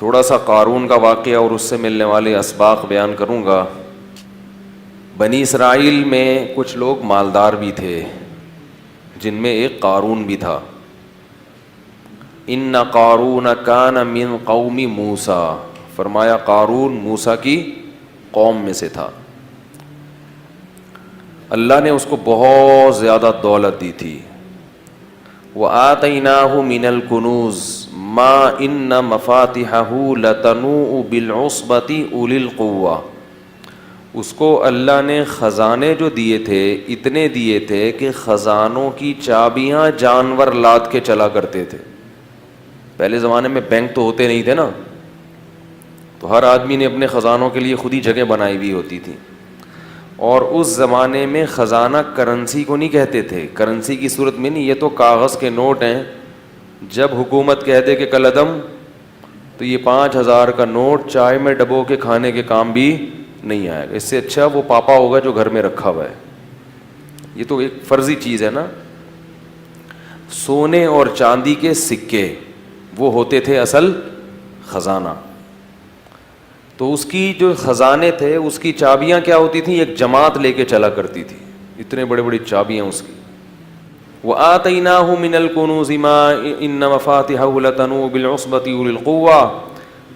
تھوڑا سا قارون کا واقعہ اور اس سے ملنے والے اسباق بیان کروں گا. بنی اسرائیل میں کچھ لوگ مالدار بھی تھے جن میں ایک قارون بھی تھا. ان قارون کان من قوم موسیٰ، فرمایا قارون موسیٰ کی قوم میں سے تھا. اللہ نے اس کو بہت زیادہ دولت دی تھی. وَآتَيْنَاهُ مِنَ الْكُنُوزِ مَا إِنَّ مَفَاتِحَهُ لَتَنُوءُ بِالْعُصْبَةِ أُولِي الْقُوَّةِ، اس کو اللہ نے خزانے جو دیے تھے اتنے دیے تھے کہ خزانوں کی چابیاں جانور لاد کے چلا کرتے تھے. پہلے زمانے میں بینک تو ہوتے نہیں تھے نا، تو ہر آدمی نے اپنے خزانوں کے لیے خود ہی جگہ بنائی ہوئی ہوتی تھی. اور اس زمانے میں خزانہ کرنسی کو نہیں کہتے تھے، کرنسی کی صورت میں نہیں، یہ تو کاغذ کے نوٹ ہیں. جب حکومت کہہ دے کہ کل عدم، تو یہ 5,000 کا نوٹ چائے میں ڈبو کے کھانے کے کام بھی نہیں آئے گا. اس سے اچھا وہ پاپا ہوگا جو گھر میں رکھا ہوا ہے. یہ تو ایک فرضی چیز ہے نا. سونے اور چاندی کے سکے وہ ہوتے تھے اصل خزانہ. تو اس کی جو خزانے تھے اس کی چابیاں کیا ہوتی تھیں، ایک جماعت لے کے چلا کرتی تھی، اتنے بڑے بڑی چابیاں اس کی. وَآتَيْنَاهُ مِنَ الْكُنُوزِ مَا إِنَّ مَفَاتِحَهُ لَتَنُوءُ بِالْعُصْبَةِ أُولِي الْقُوَّةِ.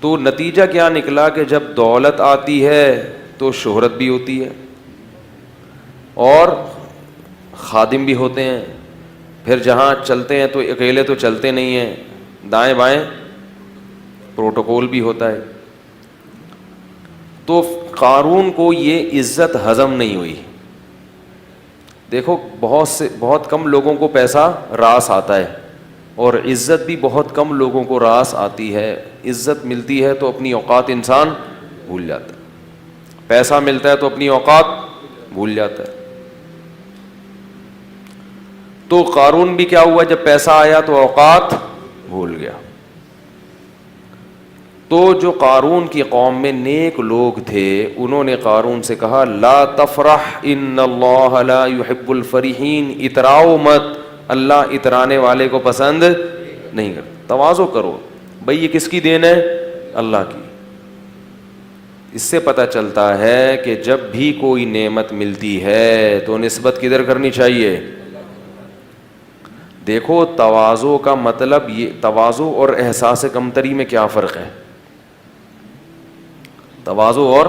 تو نتیجہ کیا نکلا کہ جب دولت آتی ہے تو شہرت بھی ہوتی ہے اور خادم بھی ہوتے ہیں. پھر جہاں چلتے ہیں تو اکیلے تو چلتے نہیں ہیں، دائیں بائیں پروٹوکول بھی ہوتا ہے. تو قارون کو یہ عزت ہضم نہیں ہوئی. دیکھو بہت کم لوگوں کو پیسہ راس آتا ہے اور عزت بھی بہت کم لوگوں کو راس آتی ہے. عزت ملتی ہے تو اپنی اوقات انسان بھول جاتا ہے، پیسہ ملتا ہے تو اپنی اوقات بھول جاتا ہے. تو قارون بھی کیا ہوا، جب پیسہ آیا تو اوقات بھول گیا. تو جو قارون کی قوم میں نیک لوگ تھے انہوں نے قارون سے کہا لا تفرح ان اللہ لا يحب الفرحین، اتراؤ مت، اللہ اترانے والے کو پسند نہیں کرتا. تواضع کرو بھئی، یہ کس کی دین ہے؟ اللہ کی. اس سے پتہ چلتا ہے کہ جب بھی کوئی نعمت ملتی ہے تو نسبت کدھر کرنی چاہیے. دیکھو تواضع کا مطلب یہ، تواضع اور احساس کمتری میں کیا فرق ہے؟ تواضع اور،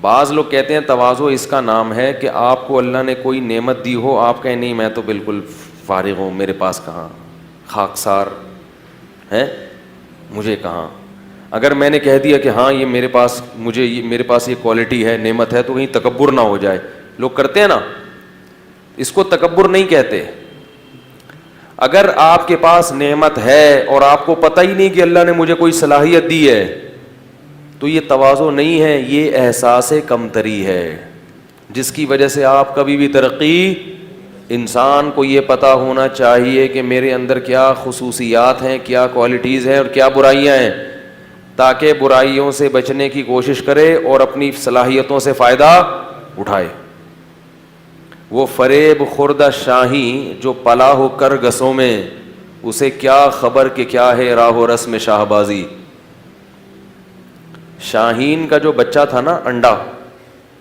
بعض لوگ کہتے ہیں تواضع اس کا نام ہے کہ آپ کو اللہ نے کوئی نعمت دی ہو، آپ کہیں نہیں میں تو بالکل فارغ ہوں، میرے پاس کہاں، خاکسار ہے مجھے کہاں. اگر میں نے کہہ دیا کہ ہاں یہ میرے پاس، میرے پاس یہ کوالٹی ہے، نعمت ہے، تو کہیں تکبر نہ ہو جائے. لوگ کرتے ہیں نا، اس کو تکبر نہیں کہتے. اگر آپ کے پاس نعمت ہے اور آپ کو پتہ ہی نہیں کہ اللہ نے مجھے کوئی صلاحیت دی ہے تو یہ تواضع نہیں ہے، یہ احساس کمتری ہے، جس کی وجہ سے آپ کبھی بھی ترقی. انسان کو یہ پتہ ہونا چاہیے کہ میرے اندر کیا خصوصیات ہیں، کیا کوالٹیز ہیں اور کیا برائیاں ہیں، تاکہ برائیوں سے بچنے کی کوشش کرے اور اپنی صلاحیتوں سے فائدہ اٹھائے. وہ فریب خوردہ شاہی جو پلا ہو کر گسوں میں، اسے کیا خبر کہ کیا ہے راہ و رسم شاہ بازی. شاہین کا جو بچہ تھا نا، انڈا،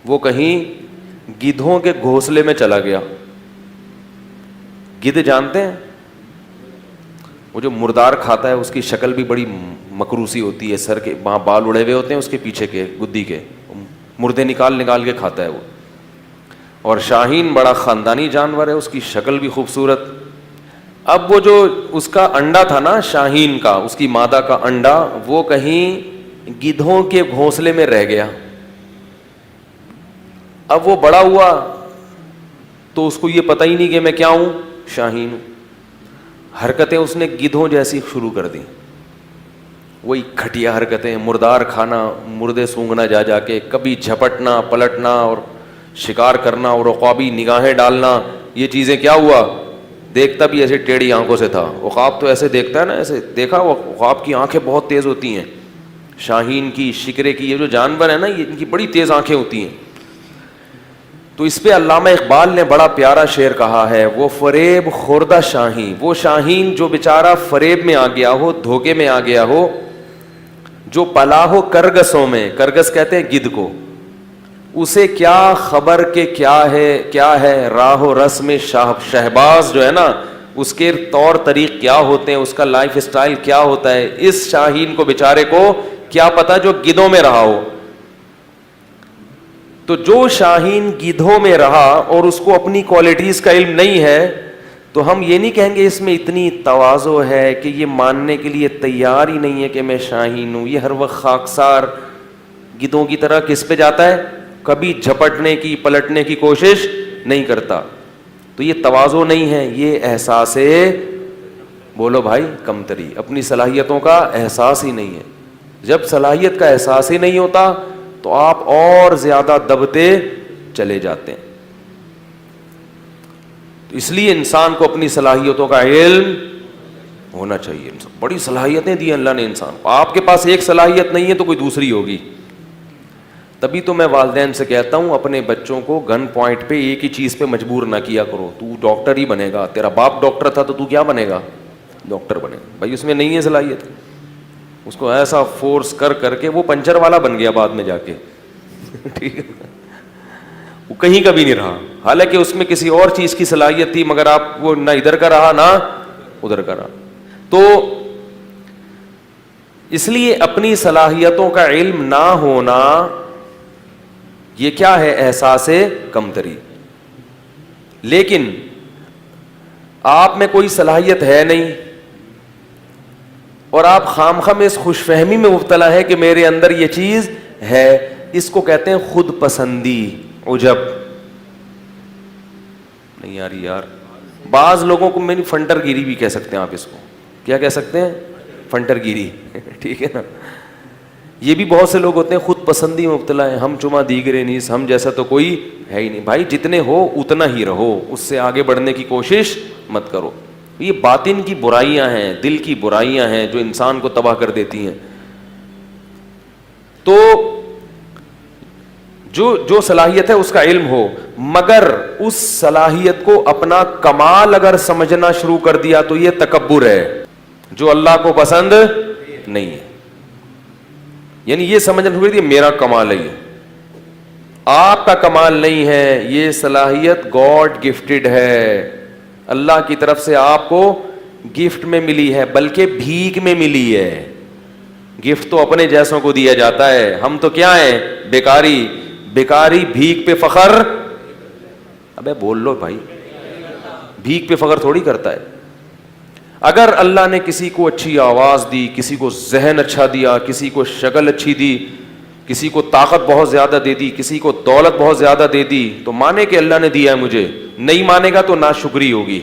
وہ کہیں گدھوں کے گھونسلے میں چلا گیا. گدھ جانتے ہیں، وہ جو مردار کھاتا ہے اس کی شکل بھی بڑی مکروسی ہوتی ہے، سر کے وہاں بال اڑے ہوئے ہوتے ہیں اس کے پیچھے کے گدی کے، مردے نکال کے کھاتا ہے وہ. اور شاہین بڑا خاندانی جانور ہے، اس کی شکل بھی خوبصورت. اب وہ جو اس کا انڈا تھا نا شاہین کا، اس کی مادہ کا انڈا، وہ کہیں گدھوں کے گھونسلے میں رہ گیا. اب وہ بڑا ہوا تو اس کو یہ پتہ ہی نہیں کہ میں کیا ہوں، شاہین ہوں. حرکتیں اس نے گدھوں جیسی شروع کر دی، وہی گھٹیا حرکتیں، مردار کھانا، مردے سونگنا جا کے، کبھی جھپٹنا پلٹنا اور شکار کرنا اور عقابی نگاہیں ڈالنا. یہ چیزیں کیا ہوا، دیکھتا بھی ایسے ٹیڑھی آنکھوں سے تھا. عقاب تو ایسے دیکھتا ہے نا، ایسے دیکھا، وہ عقاب کی آنکھیں بہت تیز ہوتی ہیں. شاہین کی، شکرے کی، یہ جو جانور ہیں نا، یہ ان کی بڑی تیز آنکھیں ہوتی ہیں. تو اس پہ علامہ اقبال نے بڑا پیارا شعر کہا ہے، وہ فریب خوردہ شاہین، وہ شاہین جو بیچارہ فریب میں آ گیا ہو، دھوکے میں آ گیا ہو، جو پلا ہو کرگسوں میں، کرگس کہتے ہیں گدھ کو، اسے کیا خبر کہ کیا ہے راہ و رسم شہباز جو ہے نا، اس کے طور طریق کیا ہوتے ہیں، اس کا لائف اسٹائل کیا ہوتا ہے، اس شاہین کو بیچارے کو کیا پتا جو گدھوں میں رہا ہو۔ تو جو شاہین گدھوں میں رہا اور اس کو اپنی کوالٹیز کا علم نہیں ہے، تو ہم یہ نہیں کہیں گے اس میں اتنی تواضع ہے کہ یہ ماننے کے لیے تیار ہی نہیں ہے کہ میں شاہین ہوں، یہ ہر وقت خاکسار گدھوں کی طرح کس پہ جاتا ہے، کبھی جھپٹنے کی پلٹنے کی کوشش نہیں کرتا۔ تو یہ تواضع نہیں ہے، یہ احساس بولو بھائی کمتری، اپنی صلاحیتوں کا احساس ہی نہیں ہے۔ جب صلاحیت کا احساس ہی نہیں ہوتا تو آپ اور زیادہ دبتے چلے جاتے ہیں۔ تو اس لیے انسان کو اپنی صلاحیتوں کا علم ہونا چاہیے۔ بڑی صلاحیتیں دی اللہ نے انسان کو، آپ کے پاس ایک صلاحیت نہیں ہے تو کوئی دوسری ہوگی۔ تبھی تو میں والدین سے کہتا ہوں اپنے بچوں کو گن پوائنٹ پہ ایک ہی چیز پہ مجبور نہ کیا کرو، تو ڈاکٹر ہی بنے گا، تیرا باپ ڈاکٹر تھا تو کیا بنے گا، ڈاکٹر بنے گا۔ بھائی اس میں نہیں ہے صلاحیت، اس کو ایسا فورس کر کر کے وہ پنچر والا بن گیا بعد میں جا کے، ٹھیک ہے، وہ کہیں کا بھی نہیں رہا، حالانکہ اس میں کسی اور چیز کی صلاحیت تھی، مگر آپ وہ نہ ادھر کا رہا نہ ادھر کا رہا۔ تو اس لیے اپنی صلاحیتوں کا علم نہ ہونا یہ کیا ہے، احساس کمتری۔ لیکن آپ میں کوئی صلاحیت ہے نہیں اور آپ خام خواہ اس خوش فہمی میں مبتلا ہے کہ میرے اندر یہ چیز ہے، اس کو کہتے ہیں خود پسندی، عجب۔ نہیں یار بعض لوگوں کو میں فنٹر گیری بھی کہہ سکتے ہیں، آپ اس کو کیا کہہ سکتے ہیں، فنٹر گیری، ٹھیک ہے نا۔ یہ بھی بہت سے لوگ ہوتے ہیں خود پسندی میں مبتلا ہیں، ہم چما دیگرے نیس، ہم جیسا تو کوئی ہے ہی نہیں۔ بھائی جتنے ہو اتنا ہی رہو، اس سے آگے بڑھنے کی کوشش مت کرو۔ یہ باطن کی برائیاں ہیں، دل کی برائیاں ہیں جو انسان کو تباہ کر دیتی ہیں۔ تو جو صلاحیت ہے اس کا علم ہو، مگر اس صلاحیت کو اپنا کمال اگر سمجھنا شروع کر دیا تو یہ تکبر ہے جو اللہ کو پسند نہیں ہے۔ یعنی یہ سمجھنا شروع کر دیا میرا کمال ہے، آپ کا کمال نہیں ہے، یہ صلاحیت گاڈ گفٹڈ ہے، اللہ کی طرف سے آپ کو گفٹ میں ملی ہے، بلکہ بھیک میں ملی ہے۔ گفٹ تو اپنے جیسوں کو دیا جاتا ہے، ہم تو کیا ہیں، بیکاری بھیک پہ فخر، ابے بول لو بھائی، بھیک پہ فخر تھوڑی کرتا ہے۔ اگر اللہ نے کسی کو اچھی آواز دی، کسی کو ذہن اچھا دیا، کسی کو شکل اچھی دی، کسی کو طاقت بہت زیادہ دے دی، کسی کو دولت بہت زیادہ دے دی، تو مانے کہ اللہ نے دیا ہے مجھے، نہیں مانے گا تو ناشکری ہوگی،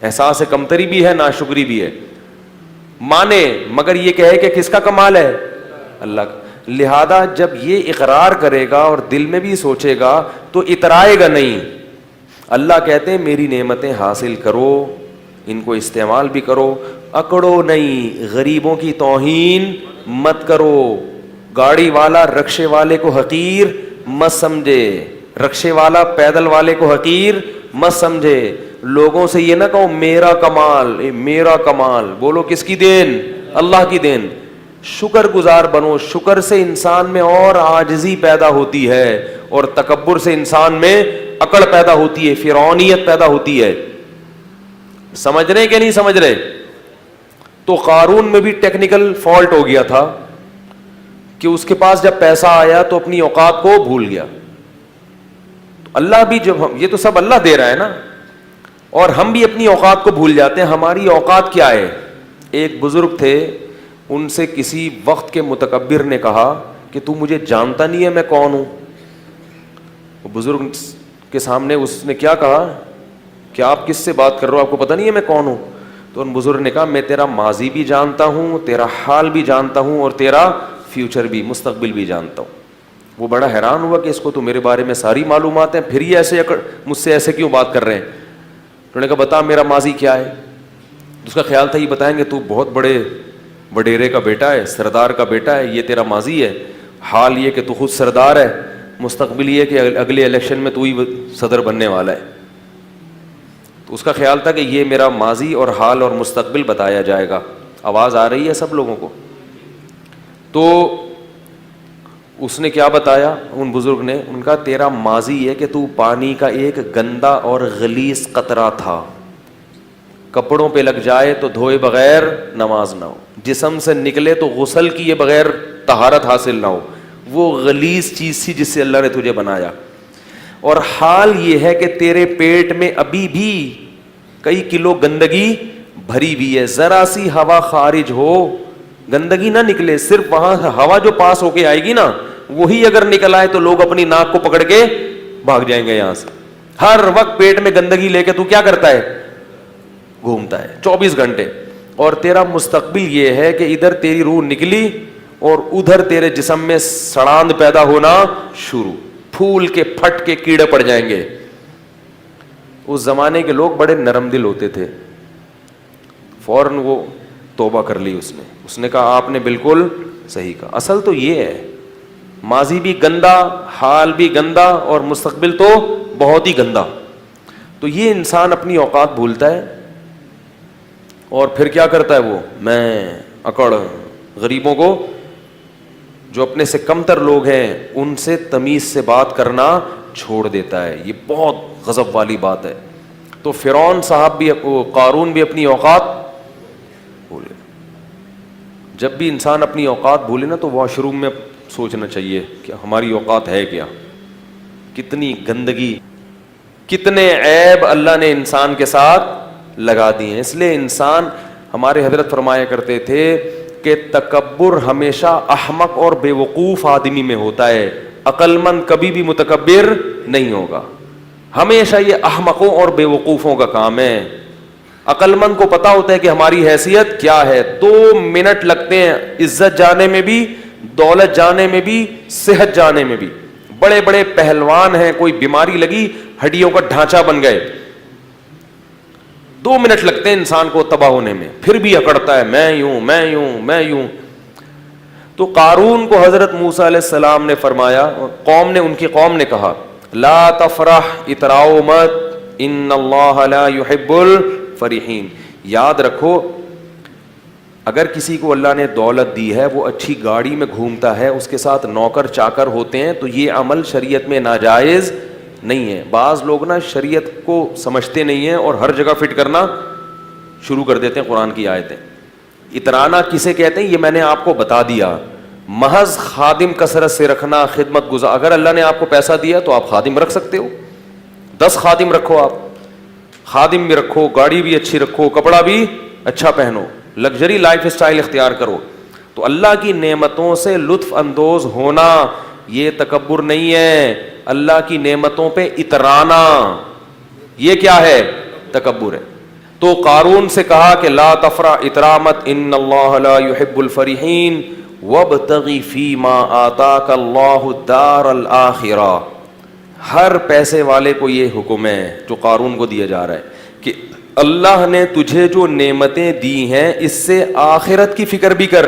احساس کمتری بھی ہے، ناشکری بھی ہے۔ مانے مگر یہ کہے کہ کس کا کمال ہے، اللہ کا۔ لہذا جب یہ اقرار کرے گا اور دل میں بھی سوچے گا تو اترائے گا نہیں۔ اللہ کہتے ہیں میری نعمتیں حاصل کرو، ان کو استعمال بھی کرو، اکڑو نہیں، غریبوں کی توہین مت کرو، گاڑی والا رکشے والے کو حقیر مت سمجھے، رکشے والا پیدل والے کو حقیر مت سمجھے، لوگوں سے یہ نہ کہو میرا کمال، میرا کمال، بولو کس کی دین، اللہ کی دین۔ شکر گزار بنو، شکر سے انسان میں اور عاجزی پیدا ہوتی ہے، اور تکبر سے انسان میں اکڑ پیدا ہوتی ہے، فرعونیت پیدا ہوتی ہے۔ سمجھ رہے کہ نہیں سمجھ رہے؟ تو قارون میں بھی ٹیکنیکل فالٹ ہو گیا تھا کہ اس کے پاس جب پیسہ آیا تو اپنی اوقات کو بھول گیا۔ اللہ بھی جب یہ تو سب اللہ دے رہا ہے نا، اور ہم بھی اپنی اوقات کو بھول جاتے ہیں۔ ہماری اوقات کیا ہے؟ ایک بزرگ تھے، ان سے کسی وقت کے متکبر نے کہا کہ تو مجھے جانتا نہیں ہے میں کون ہوں۔ وہ بزرگ کے سامنے اس نے کیا کہا کہ آپ کس سے بات کر رہے ہو، آپ کو پتہ نہیں ہے میں کون ہوں؟ تو ان بزرگ نے کہا میں تیرا ماضی بھی جانتا ہوں، تیرا حال بھی جانتا ہوں، اور تیرا فیوچر بھی، مستقبل بھی جانتا ہوں۔ وہ بڑا حیران ہوا کہ اس کو تو میرے بارے میں ساری معلومات ہیں، پھر یہ ایسے مجھ سے ایسے کیوں بات کر رہے ہیں؟ انہوں نے کہا بتا میرا ماضی کیا ہے۔ اس کا خیال تھا یہ بتائیں گے تو بہت بڑے وڈیرے کا بیٹا ہے، سردار کا بیٹا ہے، یہ تیرا ماضی ہے۔ حال یہ کہ تو خود سردار ہے، مستقبل یہ کہ اگلے الیکشن میں تو ہی صدر بننے والا ہے. تو اس کا خیال تھا کہ یہ میرا ماضی اور حال اور مستقبل بتایا جائے گا. آواز آ رہی ہے سب لوگوں کو؟ تو اس نے کیا بتایا ان بزرگ نے؟ ان کا تیرا ماضی ہے کہ تو پانی کا ایک گندا اور غلیظ قطرہ تھا, کپڑوں پہ لگ جائے تو دھوئے بغیر نماز نہ ہو, جسم سے نکلے تو غسل کیے بغیر طہارت حاصل نہ ہو. وہ غلیظ چیز تھی جس سے اللہ نے تجھے بنایا. اور حال یہ ہے کہ تیرے پیٹ میں ابھی بھی کئی کلو گندگی بھری ہوئی ہے. ذرا سی ہوا خارج ہو, گندگی نہ نکلے, صرف وہاں ہوا جو پاس ہو کے آئے گی نا وہی اگر نکل آئے تو لوگ اپنی ناک کو پکڑ کے بھاگ جائیں گے یہاں سے. ہر وقت پیٹ میں گندگی لے کے تو کیا کرتا ہے؟ گھومتا ہے 24 گھنٹے. اور تیرا مستقبل یہ ہے کہ ادھر تیری روح نکلی اور ادھر تیرے جسم میں سڑاند پیدا ہونا شروع, پھول کے پھٹ کے کیڑے پڑ جائیں گے. اس زمانے کے لوگ بڑے نرم دل ہوتے تھے. فوراً وہ توبہ کر لی اس نے کہا آپ نے بالکل صحیح کہا. اصل تو یہ ہے, ماضی بھی گندا, حال بھی گندا اور مستقبل تو بہت ہی گندا. تو یہ انسان اپنی اوقات بھولتا ہے اور پھر کیا کرتا ہے وہ میں اکڑ. غریبوں کو, جو اپنے سے کمتر لوگ ہیں ان سے تمیز سے بات کرنا چھوڑ دیتا ہے. یہ بہت غضب والی بات ہے. تو فرعون صاحب بھی, قارون بھی اپنی اوقات بھولے. جب بھی انسان اپنی اوقات بھولے نا تو واش روم میں سوچنا چاہیے کہ ہماری اوقات ہے کیا, کتنی گندگی, کتنے عیب اللہ نے انسان کے ساتھ لگا دیے ہیں. اس لیے انسان, ہمارے حضرت فرمایا کرتے تھے کہ تکبر ہمیشہ احمق اور بے وقوف آدمی میں ہوتا ہے, عقل مند کبھی بھی متکبر نہیں ہوگا. ہمیشہ یہ احمقوں اور بے وقوفوں کا کام ہے. عقل مند کو پتا ہوتا ہے کہ ہماری حیثیت کیا ہے. 2 منٹ لگتے ہیں عزت جانے میں بھی, دولت جانے میں بھی, صحت جانے میں بھی. بڑے بڑے پہلوان ہیں, کوئی بیماری لگی ہڈیوں کا ڈھانچہ بن گئے, 2 منٹ لگتے ہیں انسان کو تباہ ہونے میں, پھر بھی اکڑتا ہے میں یوں میں یوں میں یوں. تو قارون کو حضرت موسیٰ علیہ السلام نے فرمایا, ان کی قوم نے کہا لا تفرح, اتراؤ مت, ان اللہ لا يحب الفرحین. یاد رکھو اگر کسی کو اللہ نے دولت دی ہے, وہ اچھی گاڑی میں گھومتا ہے, اس کے ساتھ نوکر چاکر ہوتے ہیں, تو یہ عمل شریعت میں ناجائز نہیں ہے. بعض لوگ نا شریعت کو سمجھتے نہیں ہیں اور ہر جگہ فٹ کرنا شروع کر دیتے ہیں قرآن کی آیتیں. اترانا کسے کہتے ہیں یہ میں نے آپ کو بتا دیا. محض خادم کثرت سے رکھنا, خدمت گزار. اگر اللہ نے آپ کو پیسہ دیا تو آپ خادم رکھ سکتے ہو, 10 خادم رکھو, آپ خادم بھی رکھو, گاڑی بھی اچھی رکھو, کپڑا بھی اچھا پہنو, لگژری لائف اسٹائل اختیار کرو. تو اللہ کی نعمتوں سے لطف اندوز ہونا یہ تکبر نہیں ہے, اللہ کی نعمتوں پہ اترانا یہ کیا ہے؟ تکبر ہے. تو قارون سے کہا کہ لا تفرح, اترامت, ان اللہ لا يحب الفرحین, وابتغ فیما آتاک اللہ الدار الآخرہ. ہر پیسے والے کو یہ حکم ہے جو قارون کو دیا جا رہا ہے کہ اللہ نے تجھے جو نعمتیں دی ہیں اس سے آخرت کی فکر بھی کر,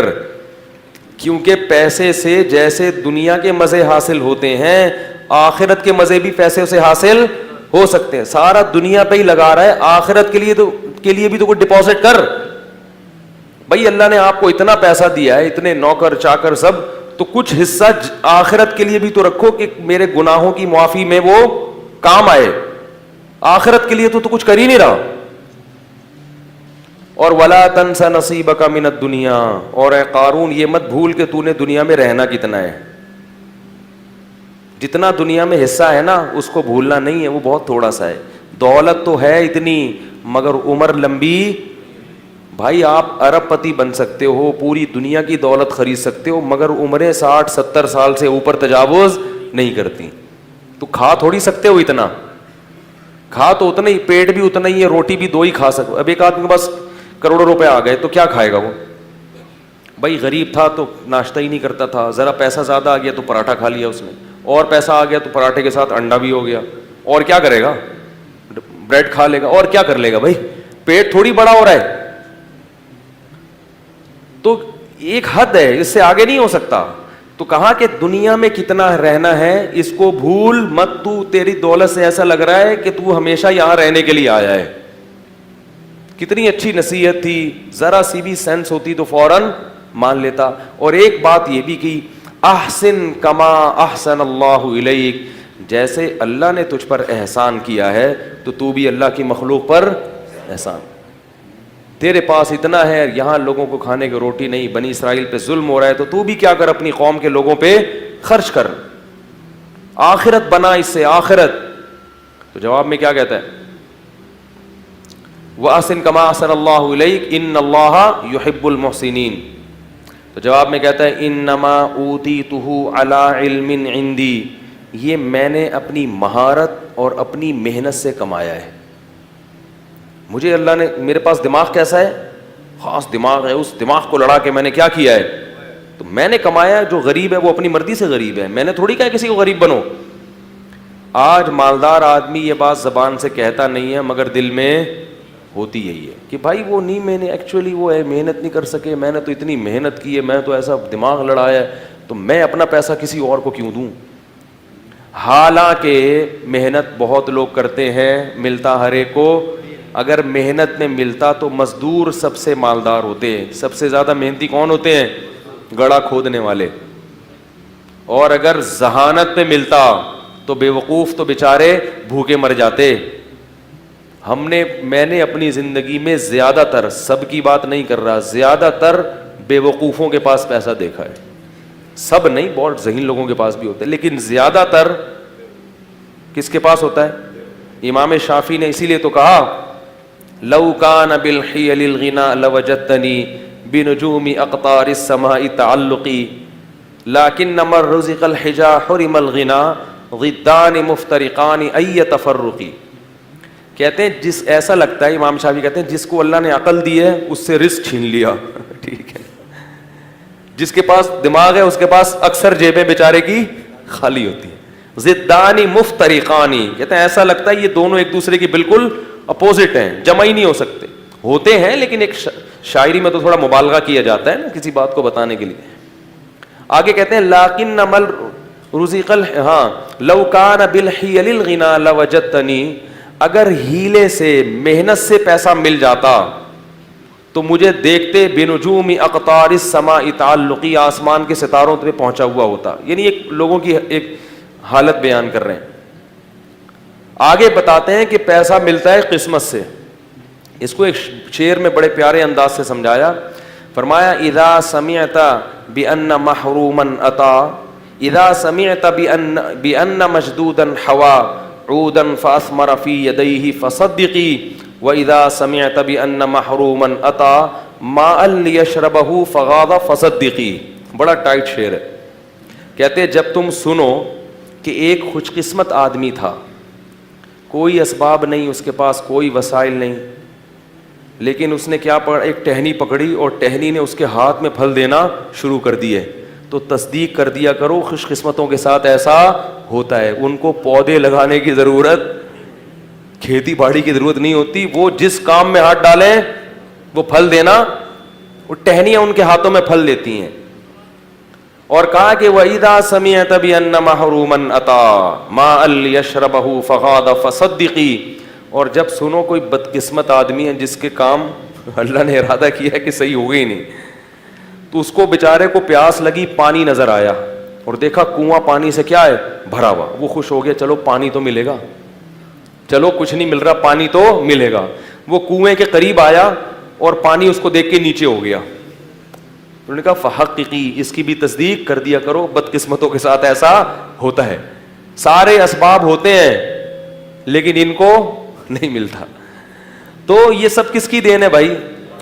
کیونکہ پیسے سے جیسے دنیا کے مزے حاصل ہوتے ہیں آخرت کے مزے بھی پیسے سے حاصل ہو سکتے ہیں. سارا دنیا پہ ہی لگا رہا ہے, آخرت کے لیے بھی تو کوئی ڈپازٹ کر. بھائی اللہ نے آپ کو اتنا پیسہ دیا ہے, اتنے نوکر چاکر سب, تو کچھ حصہ آخرت کے لیے بھی تو رکھو کہ میرے گناہوں کی معافی میں وہ کام آئے. آخرت کے لیے تو کچھ کر ہی نہیں رہا. اور ولا تنس نصیبک من الدنیا, اور اے قارون یہ مت بھول کہ تو نے دنیا میں رہنا کتنا ہے. جتنا دنیا میں حصہ ہے نا اس کو بھولنا نہیں ہے, وہ بہت تھوڑا سا ہے. دولت تو ہے اتنی مگر عمر لمبی. بھائی آپ ارب پتی بن سکتے ہو, پوری دنیا کی دولت خرید سکتے ہو, مگر عمریں 60-70 سال سے اوپر تجاوز نہیں کرتی. تو کھا تھوڑی سکتے ہو اتنا, کھا تو اتنا ہی, پیٹ بھی اتنا ہی ہے, روٹی بھی 2 ہی کھا سکو. اب ایک آدمی کے پاس کروڑوں روپے آ گئے تو کیا کھائے گا وہ؟ بھائی غریب تھا تو ناشتہ ہی نہیں کرتا تھا, ذرا پیسہ زیادہ آ گیا تو پراٹھا کھا لیا اس نے, اور پیسہ آ گیا تو پراٹھے کے ساتھ انڈا بھی ہو گیا, اور کیا کرے گا؟ بریڈ کھا لے گا, اور کیا کر لے گا؟ بھائی پیٹ تھوڑی بڑا ہو رہا ہے. تو ایک حد ہے, اس سے آگے نہیں ہو سکتا. تو کہا کہ دنیا میں کتنا رہنا ہے اس کو بھول مت, تو تیری دولت سے ایسا لگ رہا ہے کہ تو ہمیشہ یہاں رہنے کے لیے آیا ہے. کتنی اچھی نصیحت تھی, ذرا سی بھی سینس ہوتی تو فوراً مان لیتا. اور ایک بات یہ بھی کی, احسن کما احسن اللہ الیک, جیسے اللہ نے تجھ پر احسان کیا ہے تو بھی اللہ کی مخلوق پر احسان. تیرے پاس اتنا ہے, یہاں لوگوں کو کھانے کی روٹی نہیں, بنی اسرائیل پہ ظلم ہو رہا ہے, تو بھی کیا کر, اپنی قوم کے لوگوں پہ خرچ کر, آخرت بنا اس سے, آخرت. تو جواب میں کیا کہتا ہے, وَأَحْسِن كَمَا أَحْسَنَ اللَّهُ إِلَيْكَ إِنَّ اللَّهَ يُحِبُّ الْمُحْسِنِينَ. تو جواب میں کہتا ہے انما اوتیتہ علی علم عندی, یہ میں نے اپنی مہارت اور اپنی محنت سے کمایا ہے. مجھے اللہ نے, میرے پاس دماغ کیسا ہے, خاص دماغ ہے, اس دماغ کو لڑا کے میں نے کیا کیا ہے, تو میں نے کمایا. جو غریب ہے وہ اپنی مرضی سے غریب ہے, میں نے تھوڑی کہا کسی کو غریب بنو. آج مالدار آدمی یہ بات زبان سے کہتا نہیں ہے مگر دل میں ہوتی یہی ہے کہ بھائی وہ نہیں, میں نے ایکچولی وہ ہے محنت نہیں کر سکے, میں نے تو اتنی محنت کی ہے, میں تو ایسا دماغ لڑایا ہے, تو میں اپنا پیسہ کسی اور کو کیوں دوں. حالانکہ محنت بہت لوگ کرتے ہیں, ملتا ہر ایک کو. اگر محنت میں ملتا تو مزدور سب سے مالدار ہوتے ہیں, سب سے زیادہ محنتی کون ہوتے ہیں, گڑھا کھودنے والے. اور اگر ذہانت میں ملتا تو بے وقوف تو بیچارے بھوکے مر جاتے. میں نے اپنی زندگی میں زیادہ تر, سب کی بات نہیں کر رہا, زیادہ تر بے وقوفوں کے پاس پیسہ دیکھا ہے. سب نہیں, بہت ذہین لوگوں کے پاس بھی ہوتا ہے, لیکن زیادہ تر کس کے پاس ہوتا ہے. امام شافعی نے اسی لیے تو کہا لو کان بالحیل الغنا لوجدتنی بنجوم اقطار السماء تعلقی لكن من رزق الحجا حرم الغنا ضدان مفترقان ای تفرقی. کہتے ہیں جس, ایسا لگتا ہے, امام شافعی کہتے ہیں جس کو اللہ نے عقل دی ہے اس سے رزق چھین لیا. ٹھیک ہے, جس کے پاس دماغ ہے اس کے پاس اکثر جیبیں بیچارے کی خالی ہوتی ہیں. ضدان مفترقان, کہتے ہیں ایسا لگتا ہے یہ دونوں ایک دوسرے کی بالکل اپوزٹ ہیں, جمع ہی نہیں ہو سکتے. ہوتے ہیں لیکن ایک شاعری میں تو تھوڑا مبالغہ کیا جاتا ہے نا کسی بات کو بتانے کے لیے. آگے کہتے ہیں لاکن مل رزق لو کان بالحیل الغنا لوجدتنی, اگر ہیلے سے محنت سے پیسہ مل جاتا تو مجھے دیکھتے بنجوم اقطار السماء تعلقی, آسمان کے ستاروں پہ پہنچا ہوا ہوتا. یعنی ایک لوگوں کی ایک حالت بیان کر رہے ہیں. آگے بتاتے ہیں کہ پیسہ ملتا ہے قسمت سے. اس کو ایک شعر میں بڑے پیارے انداز سے سمجھایا, فرمایا اذا سمعت بان محروما اتا, اذا سمعت بان مشدودا حوا عودا فاثمر في يديه فصدقي واذا سمعت بان محروما اتى ماء ليشربه فغاض فصدقي. بڑا ٹائٹ شعر ہے. کہتے جب تم سنو کہ ایک خوش قسمت آدمی تھا, کوئی اسباب نہیں اس کے پاس, کوئی وسائل نہیں, لیکن اس نے کیا پکڑا, ایک ٹہنی پکڑی اور ٹہنی نے اس کے ہاتھ میں پھل دینا شروع کر دیے, تو تصدیق کر دیا کرو خوش قسمتوں کے ساتھ ایسا ہوتا ہے. ان کو پودے لگانے کی ضرورت, کھیتی باڑی کی ضرورت نہیں ہوتی, وہ جس کام میں ہاتھ ڈالیں وہ پھل دینا, وہ ٹہنیاں ان کے ہاتھوں میں پھل دیتی ہیں. اور کہا کہ وَإِذَا سَمِعْتَ بِأَنَّ مَحْرُومًا أَتَى مَاءً لِيَشْرَبَهُ فَغَاضَ فَصَدِّقِي. اور جب سنو کوئی بدقسمت آدمی ہے جس کے کام اللہ نے ارادہ کیا ہے کہ صحیح ہو گئی نہیں, تو اس کو بیچارے کو پیاس لگی, پانی نظر آیا اور دیکھا کنواں پانی سے کیا ہے بھرا ہوا, وہ خوش ہو گیا, چلو پانی تو ملے گا, چلو کچھ نہیں مل رہا پانی تو ملے گا. وہ کنویں کے قریب آیا اور پانی اس کو دیکھ کے نیچے ہو گیا. انہوں نے کہا فحققی, اس کی بھی تصدیق کر دیا کرو, بدقسمتوں کے ساتھ ایسا ہوتا ہے. سارے اسباب ہوتے ہیں لیکن ان کو نہیں ملتا. تو یہ سب کس کی دین ہے بھائی,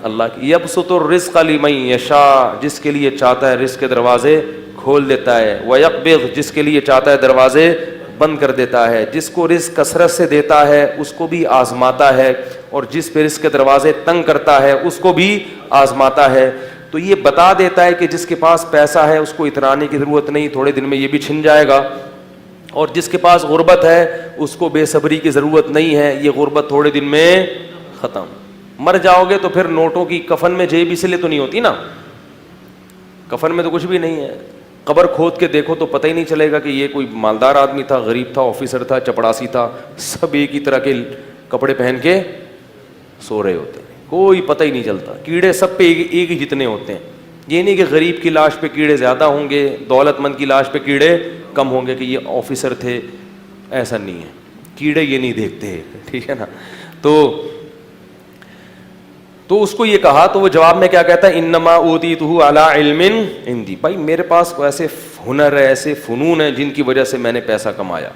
اللہ کی. یبسط الرزق لمن یشاء, جس کے لیے چاہتا ہے رزق کے دروازے کھول دیتا ہے, ویقبض, جس کے لیے چاہتا ہے دروازے بند کر دیتا ہے. جس کو رزق کثرت سے دیتا ہے اس کو بھی آزماتا ہے, اور جس پہ رزق کے دروازے تنگ کرتا ہے اس کو بھی آزماتا ہے. تو یہ بتا دیتا ہے کہ جس کے پاس پیسہ ہے اس کو اترانے کی ضرورت نہیں, تھوڑے دن میں یہ بھی چھن جائے گا. اور جس کے پاس غربت ہے اس کو بے صبری کی ضرورت نہیں ہے, یہ غربت تھوڑے دن میں ختم. مر جاؤ گے تو پھر نوٹوں کی کفن میں جیب اس لیے تو نہیں ہوتی نا, کفن میں تو کچھ بھی نہیں ہے, قبر کھود کے دیکھو تو پتہ ہی نہیں چلے گا کہ یہ کوئی مالدار آدمی تھا, غریب تھا, آفیسر تھا, چپڑاسی تھا, سب ایک ہی طرح کے کپڑے پہن کے سو رہے ہوتے ہیں, کوئی پتہ ہی نہیں چلتا. کیڑے سب پہ ایک ہی جتنے ہوتے ہیں. یہ نہیں کہ غریب کی لاش پہ کیڑے زیادہ ہوں گے, دولت مند کی لاش پہ کیڑے کم ہوں گے کہ یہ آفیسر تھے, ایسا نہیں ہے. کیڑے یہ نہیں دیکھتے, ٹھیک ہے نا. تو اس کو یہ کہا تو وہ جواب میں کیا کہتا ہے, انما اوتیتہ علی علم عندی, بھائی میرے پاس ایسے ہنر ہے, ایسے فنون ہیں جن کی وجہ سے میں نے پیسہ کمایا.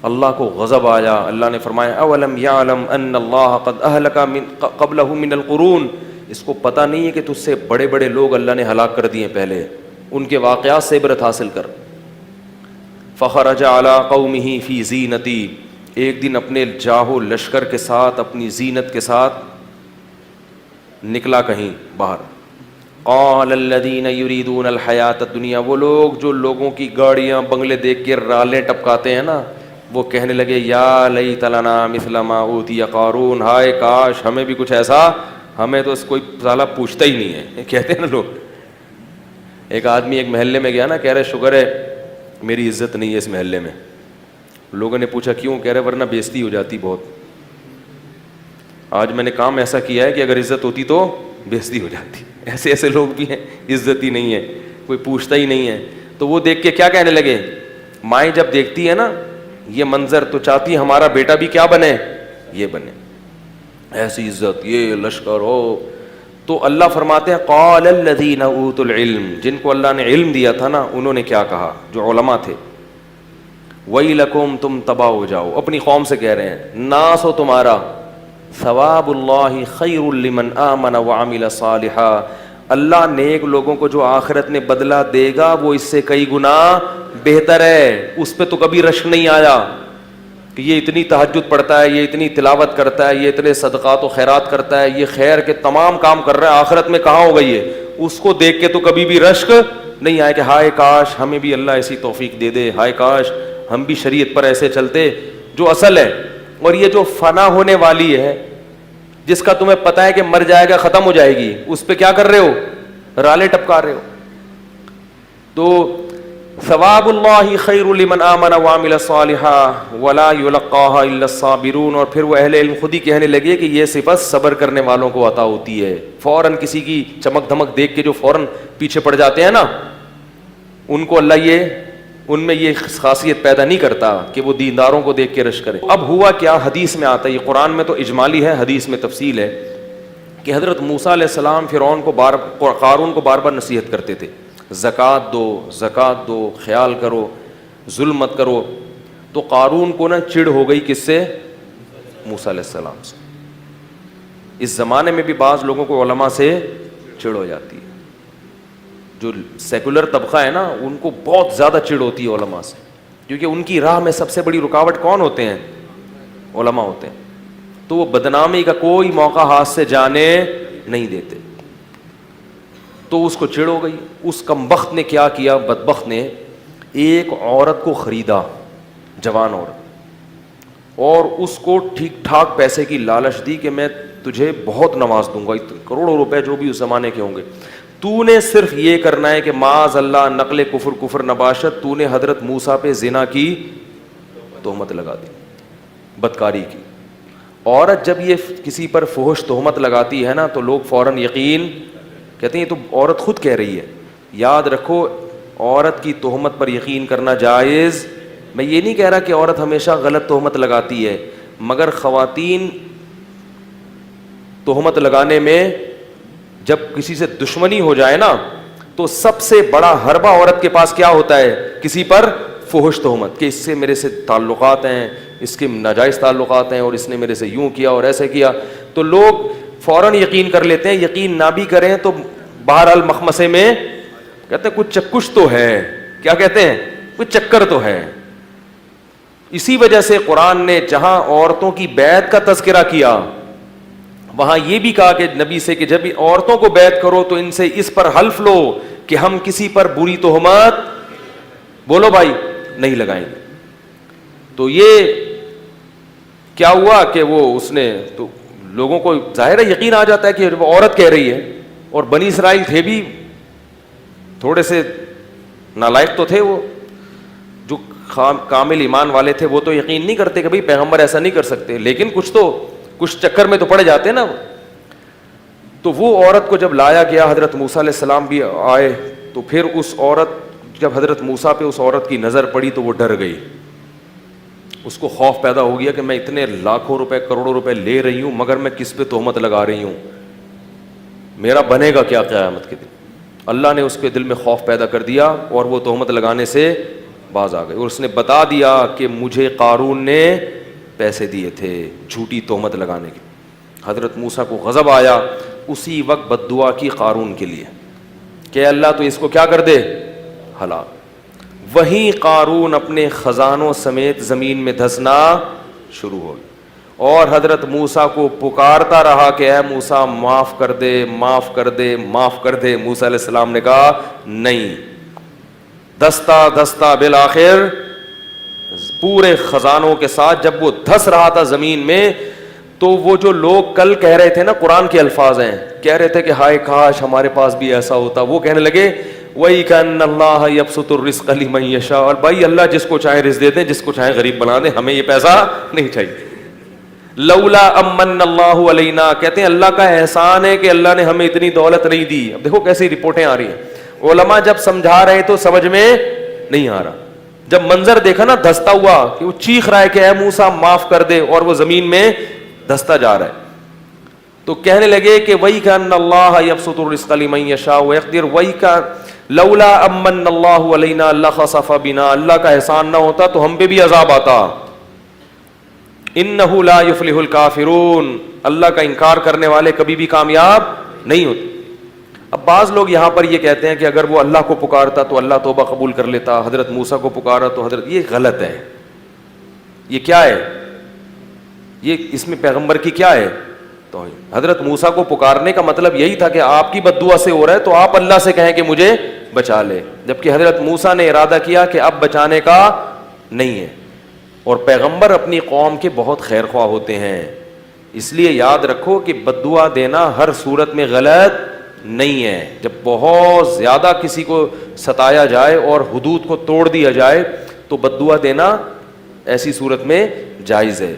اللہ کو غضب آیا, اللہ نے فرمایا اولم یعلم ان اللہ قد اہلک قبلہ من القرون, اس کو پتہ نہیں ہے کہ تجھ سے بڑے بڑے لوگ اللہ نے ہلاک کر دیے پہلے, ان کے واقعات سے عبرت حاصل کر. فخرج علی قومہ فی زینتی, ایک دن اپنے جاہو لشکر کے ساتھ, اپنی زینت کے ساتھ نکلا کہیں باہر. قال الذین یریدون الحیات الدنیا, وہ لوگ جو لوگوں کی گاڑیاں بنگلے دیکھ کے رالیں ٹپکاتے ہیں نا, وہ کہنے لگے یا لیت لنا مثل ما اوتی قارون, ہائے کاش ہمیں بھی کچھ ایسا, ہمیں تو کوئی سالہ پوچھتا ہی نہیں ہے, کہتے ہیں نا لوگ. ایک آدمی ایک محلے میں گیا نا, کہہ رہے شکر ہے میری عزت نہیں ہے اس محلے میں. لوگوں نے پوچھا کیوں, کہہ رہے ورنہ بےزتی ہو جاتی بہت. آج میں نے کام ایسا کیا ہے کہ اگر عزت ہوتی تو بےزتی ہو جاتی. ایسے ایسے لوگ بھی ہیں, عزت ہی نہیں ہے, کوئی پوچھتا ہی نہیں ہے. تو وہ دیکھ کے کیا کہنے لگے, مائیں جب دیکھتی ہے نا یہ منظر تو چاہتی ہے ہمارا بیٹا بھی کیا بنے, یہ بنے, ایسی عزت, یہ لشکر ہو. تو اللہ فرماتے ہیں قال الذین اوتوا العلم, جن کو اللہ نے علم دیا تھا نا انہوں نے کیا کہا, جو علماء تھے, ویلکم, تم تباہ ہو جاؤ. اپنی قوم سے کہہ رہے ہیں, ناس ہو تمہارا, ثواب اللہ خیر لمن آمن وعمل صالحا, اللہ نیک لوگوں کو جو آخرت میں بدلہ دے گا وہ اس سے کئی گنا بہتر ہے. اس پہ تو کبھی رشک نہیں آیا کہ یہ اتنی تہجد پڑھتا ہے, یہ اتنی تلاوت کرتا ہے, یہ اتنے صدقات و خیرات کرتا ہے, یہ خیر کے تمام کام کر رہا ہے, آخرت میں کہاں ہو گئی ہے. اس کو دیکھ کے تو کبھی بھی رشک نہیں آیا کہ ہائے کاش ہمیں بھی اللہ ایسی توفیق دے دے, ہائے کاش ہم بھی شریعت پر ایسے چلتے جو اصل ہے. اور یہ جو فنا ہونے والی ہے, جس کا تمہیں پتہ ہے کہ مر جائے گا, ختم ہو جائے گی, اس پہ کیا کر رہے ہو, رالے ٹپکا رہے ہو. تو ثواب اللہ خیر لمن آمن وعمل صالحا ولا یلقاها الا الصابرون. اور پھر وہ اہل علم خود ہی کہنے لگے کہ یہ صفت صبر کرنے والوں کو عطا ہوتی ہے. فوراً کسی کی چمک دھمک دیکھ کے جو فوراً پیچھے پڑ جاتے ہیں نا, ان کو اللہ ان میں یہ خاصیت پیدا نہیں کرتا کہ وہ دینداروں کو دیکھ کے رشک کرے. اب ہوا کیا, حدیث میں آتا ہے, یہ قرآن میں تو اجمالی ہے, حدیث میں تفصیل ہے, کہ حضرت موسیٰ علیہ السلام فرعون کو قارون کو بار بار نصیحت کرتے تھے, زکوٰۃ دو, زکوٰۃ دو, خیال کرو, ظلم مت کرو. تو قارون کو نا چڑ ہو گئی کس سے, موسیٰ علیہ السلام سے. اس زمانے میں بھی بعض لوگوں کو علماء سے چڑ ہو جاتی ہے. جو سیکولر طبقہ ہے نا ان کو بہت زیادہ چڑ ہوتی ہے علماء سے, کیونکہ ان کی راہ میں سب سے بڑی رکاوٹ کون ہوتے ہیں, علماء ہوتے ہیں. تو وہ بدنامی کا کوئی موقع ہاتھ سے جانے نہیں دیتے. تو اس کو چڑ ہو گئی. اس کمبخت نے کیا کیا, بدبخت نے ایک عورت کو خریدا, جوان عورت, اور اس کو ٹھیک ٹھاک پیسے کی لالچ دی کہ میں تجھے بہت نواز دوں گا, کروڑوں روپے جو بھی اس زمانے کے ہوں گے, تو نے صرف یہ کرنا ہے کہ معاذ اللہ نقل کفر نباشت, تو نے حضرت موسیٰ پہ زنا کی تہمت لگا دی, بدکاری کی. عورت جب یہ کسی پر فحش تہمت لگاتی ہے نا تو لوگ فوراً یقین کہتے ہیں یہ تو عورت خود کہہ رہی ہے. یاد رکھو عورت کی تہمت پر یقین کرنا جائز. میں یہ نہیں کہہ رہا کہ عورت ہمیشہ غلط تہمت لگاتی ہے, مگر خواتین تہمت لگانے میں جب کسی سے دشمنی ہو جائے نا تو سب سے بڑا حربہ عورت کے پاس کیا ہوتا ہے, کسی پر فحش تہمت, کہ اس سے میرے سے تعلقات ہیں, اس کے ناجائز تعلقات ہیں, اور اس نے میرے سے یوں کیا اور ایسے کیا. تو لوگ فوراً یقین کر لیتے ہیں, یقین نہ بھی کریں تو بہرحال مخمسے میں کہتے ہیں کچھ چکش تو ہے. کیا کہتے ہیں, کچھ چکر تو ہے. اسی وجہ سے قرآن نے جہاں عورتوں کی بیعت کا تذکرہ کیا وہاں یہ بھی کہا کہ نبی سے کہ جب عورتوں کو بیعت کرو تو ان سے اس پر حلف لو کہ ہم کسی پر بری تہمت, بولو بھائی, نہیں لگائیں گے. تو یہ کیا ہوا کہ وہ اس نے تو لوگوں کو ظاہر ہے یقین آ جاتا ہے کہ وہ عورت کہہ رہی ہے, اور بنی اسرائیل تھے بھی تھوڑے سے نالائق تو تھے وہ جو کامل ایمان والے تھے، وہ تو یقین نہیں کرتے کہ بھئی پیغمبر ایسا نہیں کر سکتے، لیکن کچھ چکر میں تو پڑ جاتے نا. تو وہ عورت کو جب لایا گیا، حضرت موسیٰ علیہ السلام بھی آئے، تو پھر اس عورت، جب حضرت موسیٰ پہ اس عورت کی نظر پڑی تو وہ ڈر گئی. اس کو خوف پیدا ہو گیا کہ میں اتنے لاکھوں روپے کروڑوں روپے لے رہی ہوں، مگر میں کس پہ تہمت لگا رہی ہوں، میرا بنے گا کیا قیامت کے دن. اللہ نے اس کے دل میں خوف پیدا کر دیا اور وہ تہمت لگانے سے باز آ گئے، اور اس نے بتا دیا کہ مجھے قارون نے پیسے دیے تھے جھوٹی تہمت لگانے کے. حضرت موسیٰ کو غضب آیا، اسی وقت بد دعا کی قارون کے لیے کہ اللہ تو اس کو کیا کر دے، ہلاک. وہیں قارون اپنے خزانوں سمیت زمین میں دھسنا شروع ہو گیا، اور حضرت موسیٰ کو پکارتا رہا کہ اے موسیٰ معاف کر دے، معاف کر دے، معاف کر دے. موسیٰ علیہ السلام نے کہا نہیں. دستہ دستہ بالآخر پورے خزانوں کے ساتھ جب وہ دھس رہا تھا زمین میں، تو وہ جو لوگ کل کہہ رہے تھے نا، قرآن کے الفاظ ہیں، کہہ رہے تھے کہ ہائے کاش ہمارے پاس بھی ایسا ہوتا، وہ کہنے لگے وہی کَأَنَّ اللَّهَ يَبْسُطُ الرِّزْقَ لِمَن يَشَاءُ. اور بھائی اللہ جس کو چاہے رزق دے دیں، جس کو چاہے غریب بنا دیں، ہمیں یہ پیسہ نہیں چاہیے. لولا امن اللہ علینا، کہتے ہیں اللہ کا احسان ہے کہ اللہ نے ہمیں اتنی دولت نہیں دی. اب دیکھو کیسی رپورٹیں آ رہی ہیں، علماء جب سمجھا رہے تو سمجھ میں نہیں آ رہا، جب منظر دیکھا نا دھستا ہوا کہ وہ چیخ رہا ہے کہ اے موسیٰ معاف کر دے، اور وہ زمین میں دھستا جا رہا ہے، تو کہنے لگے کہ وہی کَأَنَّ اللَّهَ يَبْسُطُ الرِّزْقَ لِمَن يَشَاءُ وَيَقْدِرُ وہی کا لولا امن اللہ علینا لخسف بنا، اللہ کا احسان نہ ہوتا تو ہم پہ بھی عذاب آتا. انہ لا یفلح الکافرون، اللہ کا انکار کرنے والے کبھی بھی کامیاب نہیں ہوتے. اب بعض لوگ یہاں پر یہ کہتے ہیں کہ اگر وہ اللہ کو پکارتا تو اللہ توبہ قبول کر لیتا، حضرت موسیٰ کو پکارا تو حضرت، یہ غلط ہے. یہ کیا ہے، یہ اس میں پیغمبر کی کیا ہے توحید. حضرت موسیٰ کو پکارنے کا مطلب یہی تھا کہ آپ کی بد دعا سے ہو رہا ہے تو آپ اللہ سے کہیں کہ مجھے بچا لے، جبکہ حضرت موسیٰ نے ارادہ کیا کہ اب بچانے کا نہیں ہے. اور پیغمبر اپنی قوم کے بہت خیر خواہ ہوتے ہیں، اس لیے یاد رکھو کہ بد دعا دینا ہر صورت میں غلط نہیں ہے. جب بہت زیادہ کسی کو ستایا جائے اور حدود کو توڑ دیا جائے تو بد دعا دینا ایسی صورت میں جائز ہے.